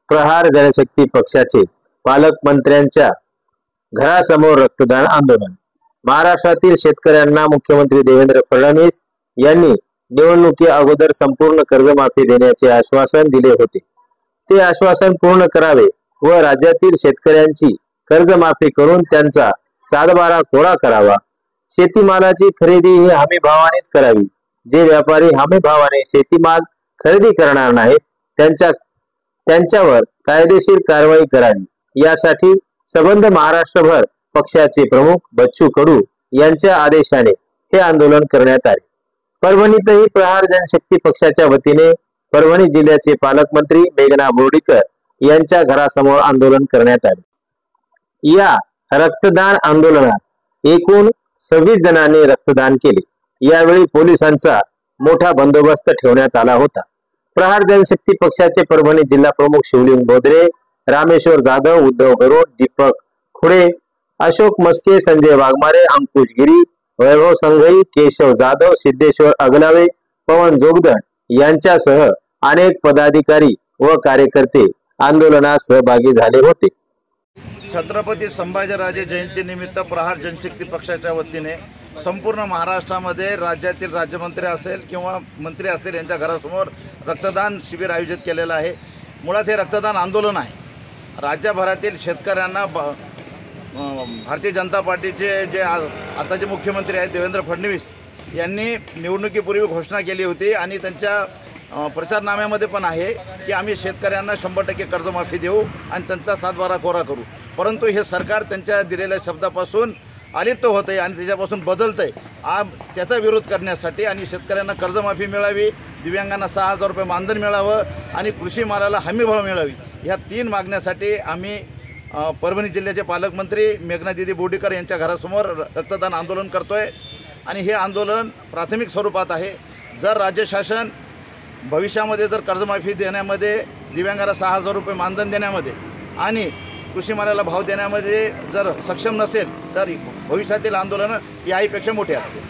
प्रहार जनशक्ती पक्षाचे पालकमंत्र्यांच्या घरासमोर रक्तदान आंदोलन। महाराष्ट्रातील शेतकऱ्यांना मुख्यमंत्री देवेंद्र फडणवीस यांनी निवडणुकी अगोदर संपूर्ण कर्जमाफी देण्याचे आश्वासन दिले होते। ते आश्वासन पूर्ण करावे व राज्यातील शेतकऱ्यांची कर्जमाफी करून त्यांचा सातबारा कोरा करावा। शेतीमालाची खरेदी ही हमी भावानेच करावी। जे व्यापारी हमी भावाने शेतीमाल खरेदी करणार नाहीत त्यांच्यावर कायदेशीर कारवाई करावी। यासाठी संबंध महाराष्ट्रभर पक्षाचे प्रमुख बच्चू कडू यांच्या आदेशाने हे आंदोलन करण्यात आले। परभणीतही प्रहार जनशक्ती पक्षाच्या वतीने परभणी जिल्ह्याचे पालकमंत्री मेघना बोर्डीकर यांच्या घरासमोर आंदोलन करण्यात आले। या रक्तदान आंदोलनात एकूण 26 जणांनी रक्तदान केले। यावेळी पोलिसांचा मोठा बंदोबस्त ठेवण्यात आला होता। प्रहार जनशक्ती पक्षाचे परभणी जिल्हा प्रमुख शिवलिंग बोदरे, रामेश्वर जाधव, उद्धव गरुड, दीपक खुडे, अशोक मस्के, संजय वाघमारे, अंकुश गिरी, वैभव संघई, केशव जाधव, सिद्धेश्वर अगलावे, पवन जोगदंड यांच्यासह अनेक पदाधिकारी व कार्यकर्ते आंदोलनात सहभागी झाले होते। छत्रपती संभाजीराजे जयंतीनिमित्त प्रहार जनशक्ती पक्षाच्या वतीने संपूर्ण महाराष्ट्रामध्ये राज्यातील राज्यमंत्री असेल किंवा मंत्री असतील यांच्या घरासमोर रक्तदान शिबिर आयोजित केलेलं आहे। मुळात हे रक्तदान आंदोलन आहे। राज्यभरातील शेतकऱ्यांना भारतीय जनता पार्टीचे जे आताचे मुख्यमंत्री आहेत देवेंद्र फडणवीस यांनी निवडणुकीपूर्वी घोषणा केली होती आणि त्यांच्या प्रचारनाम्यामध्ये पण आहे की आम्ही शेतकऱ्यांना 100% कर्जमाफी देऊ आणि त्यांचा सातबारा कोरा करू। परंतु हे सरकार त्यांच्या दिलेल्या शब्दापासून अलिप्त होत आहे आणि त्याच्यापासून बदलत आहे। त्याचा विरोध करण्यासाठी आणि शेतकऱ्यांना कर्जमाफी मिळावी, दिव्यांगांना 6,000 रुपये मानधन मिळावं आणि कृषी मालाला हमीभाव मिळावी, ह्या 3 मागण्यासाठी आम्ही परभणी जिल्ह्याचे पालकमंत्री मेघना दीदी बोर्डीकर यांच्या घरासमोर रक्तदान आंदोलन करतोय। आणि हे आंदोलन प्राथमिक स्वरूपात आहे। जर राज्य शासन भविष्यामध्ये जर कर्जमाफी देण्यामध्ये, दिव्यांगाला 6,000 रुपये मानधन देण्यामध्ये आणि कृषी मालाला भाव देण्यामध्ये जर सक्षम नसेल तर भविष्यातील आंदोलनं याहीपेक्षा मोठी असतील।